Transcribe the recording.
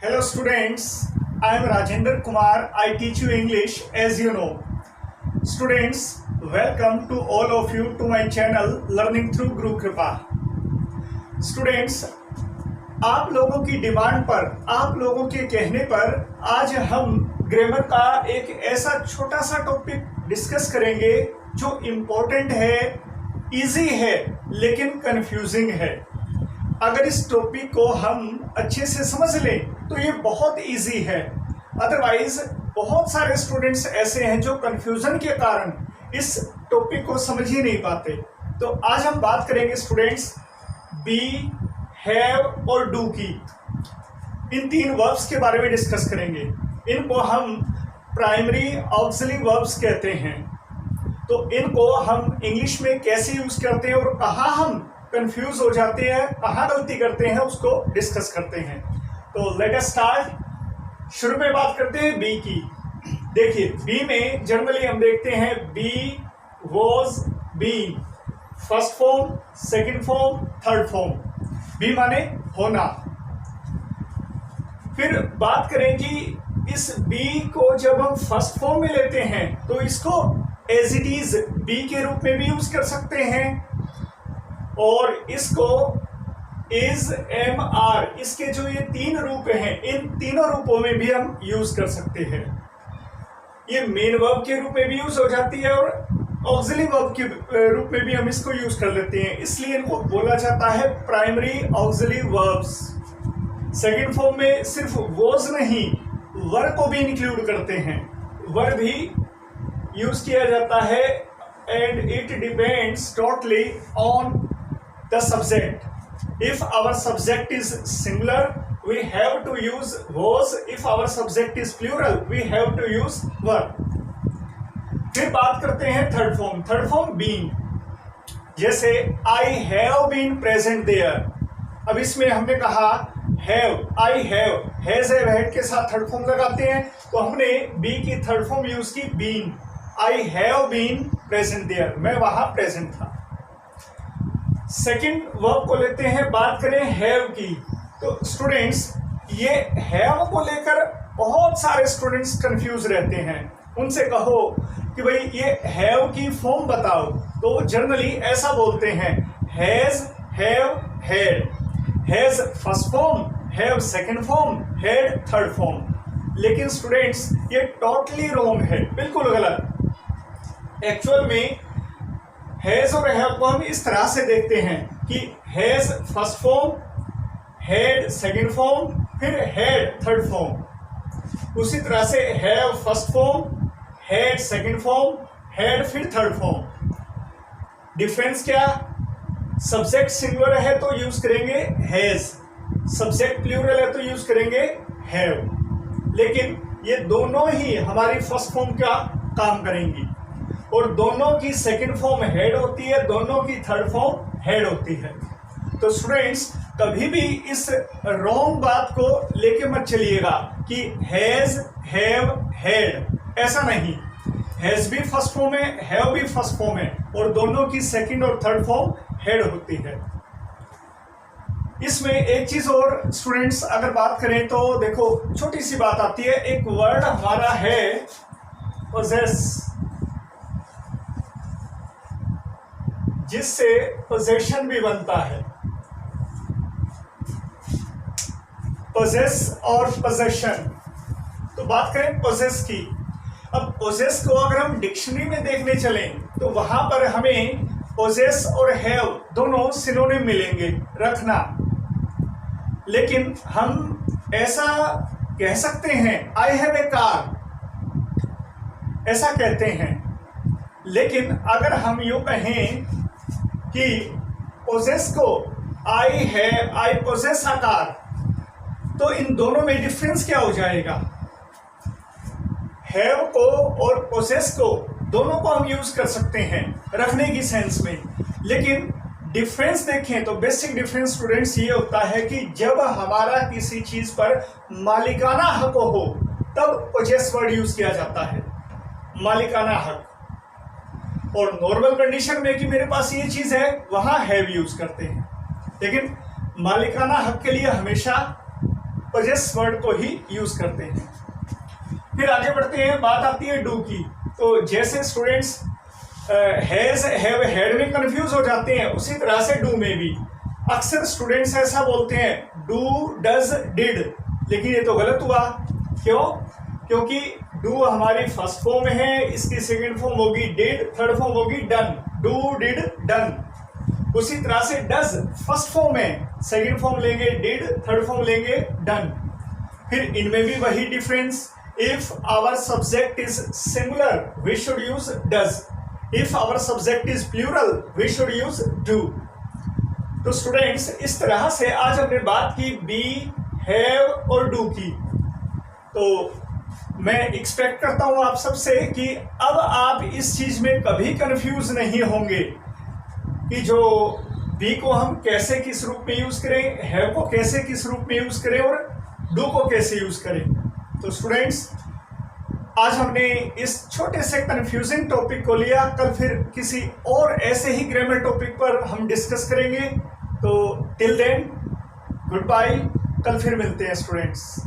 Hello students, I am Rajendra Kumar. I teach you English as you know. Students, welcome to all of you to my channel Learning through Guru Kripa. Students, आप लोगों की demand पर, आप लोगों के कहने पर आज हम ग्रामर का एक ऐसा छोटा सा टॉपिक डिस्कस करेंगे जो इम्पोर्टेंट है, इजी है लेकिन कंफ्यूजिंग है। अगर इस टॉपिक को हम अच्छे से समझ लें तो ये बहुत इजी है। अदरवाइज बहुत सारे स्टूडेंट्स ऐसे हैं जो कंफ्यूजन के कारण इस टॉपिक को समझ ही नहीं पाते। तो आज हम बात करेंगे स्टूडेंट्स बी, हैव और डू की। इन तीन वर्ब्स के बारे में डिस्कस करेंगे। इनको हम प्राइमरी ऑक्सिलरी वर्ब्स कहते हैं। तो इनको हम इंग्लिश में कैसे यूज करते हैं और कहाँ हम कंफ्यूज हो जाते हैं, कहाँ गलती करते हैं, उसको डिस्कस करते हैं। तो लेट अस स्टार्ट। शुरू में बात करते हैं बी की। देखिए बी में जनरली हम देखते हैं be, was, been, first form, second form, third form. Be माने होना। फिर बात करें कि इस बी को जब हम फर्स्ट फॉर्म में लेते हैं तो इसको एज इट इज बी के रूप में भी यूज कर सकते हैं और इसको इज, एम, आर, इसके जो ये तीन रूप हैं इन तीनों रूपों में भी हम यूज कर सकते हैं। ये मेन वर्ब के रूप में भी यूज हो जाती है और ऑक्सिलरी वर्ब के रूप में भी हम इसको यूज कर लेते हैं, इसलिए इनको बोला जाता है primary auxiliary verbs. Second form में सिर्फ वॉज नहीं, वर को भी इंक्लूड करते हैं। वर भी यूज किया जाता है and it depends totally on the subject. If our subject is singular, we have to use was. If our subject is plural, we have to use were. फिर बात करते हैं third form. Third form being. जैसे I have been present there। अब इसमें हमने कहा have, I have, has, have, had के साथ थर्ड फॉर्म लगाते हैं तो हमने be की थर्ड फॉर्म यूज की been। I have been present there, मैं वहां प्रेजेंट था। सेकेंड वर्ब को लेते हैं, बात करें हैव की। तो स्टूडेंट्स ये हैव को लेकर बहुत सारे स्टूडेंट्स कंफ्यूज रहते हैं। उनसे कहो कि भाई ये हैव की फॉर्म बताओ तो वो जनरली ऐसा बोलते हैं has, have, had. Has first form, have second form, had third form. लेकिन स्टूडेंट्स ये टोटली रॉन्ग है, बिल्कुल गलत। एक्चुअल में हैज और हैव को हम इस तरह से देखते हैं कि has first form, had second form, फिर हैड थर्ड फॉर्म। उसी तरह से have first form, had second form, had फिर थर्ड फॉर्म। डिफरेंस क्या? सब्जेक्ट सिंगुलर है तो यूज करेंगे हैज, सब्जेक्ट प्लूरल है तो यूज करेंगे हैव। लेकिन ये दोनों ही हमारी फर्स्ट फॉर्म का काम करेंगी और दोनों की सेकंड फॉर्म हेड होती है, दोनों की थर्ड फॉर्म हेड होती है। तो स्टूडेंट्स कभी भी इस रॉन्ग बात को लेके मत चलिएगा कि हैज, हैव, हैड, ऐसा नहीं। हैज भी फर्स्ट फॉर्म है, हैव भी फर्स्ट फॉर्म है और दोनों की सेकंड और थर्ड फॉर्म हेड होती है। इसमें एक चीज और स्टूडेंट्स अगर बात करें तो देखो छोटी सी बात आती है। एक वर्ड हमारा है पोजेस, जिससे पोजेशन भी बनता है। पोजेस और पोजेशन। तो बात करें पोजेस की। अब पोजेस को अगर हम डिक्शनरी में देखने चलें तो वहां पर हमें पोजेस और हैव दोनों सिनोनिम मिलेंगे, रखना। लेकिन हम ऐसा कह सकते हैं आई हैव ए कार, ऐसा कहते हैं। लेकिन अगर हम यूं कहें कि पोजेस को आई है, आई पोजेस अ कार, तो इन दोनों में डिफरेंस क्या हो जाएगा? हैव को और पोजेस को दोनों को हम यूज कर सकते हैं रखने की सेंस में। लेकिन डिफरेंस देखें तो बेसिक डिफरेंस स्टूडेंट्स ये होता है कि जब हमारा किसी चीज पर मालिकाना हक हो तब पोजेस वर्ड यूज किया जाता है, मालिकाना हक। और नॉर्मल कंडीशन में कि मेरे पास ये चीज है वहां हैव यूज करते हैं। लेकिन मालिकाना हक के लिए हमेशा पजेस वर्ड को ही यूज करते हैं। फिर आगे बढ़ते हैं, बात आती है डू की। तो जैसे स्टूडेंट्स हैज, हैव, हैड में कंफ्यूज हो जाते हैं, उसी तरह से डू में भी अक्सर स्टूडेंट्स ऐसा बोलते हैं डू, डज, डिड, लेकिन ये तो गलत हुआ। क्यों? क्योंकि डू हमारी फर्स्ट फॉर्म है, इसकी सेकंड फॉर्म होगी डिड, थर्ड फॉर्म होगी डन। Do, did, done. उसी तरह से डज फर्स्ट फॉर्म है, सेकंड फॉर्म लेंगे डिड, थर्ड फॉर्म लेंगे डन। फिर इनमें भी वही difference, if our subject is singular we should use does, if our subject is plural we should use do. तो स्टूडेंट्स इस तरह से आज हमने बात की बी, हैव और डू की। तो मैं एक्सपेक्ट करता हूं आप सबसे कि अब आप इस चीज में कभी कंफ्यूज नहीं होंगे कि जो बी को हम कैसे किस रूप में यूज करें, हैव को कैसे किस रूप में यूज करें और डू को कैसे यूज करें। तो स्टूडेंट्स आज हमने इस छोटे से कंफ्यूजिंग टॉपिक को लिया, कल फिर किसी और ऐसे ही ग्रामर टॉपिक पर हम डिस्कस करेंगे। तो टिल देन गुड बाय, कल फिर मिलते हैं स्टूडेंट्स।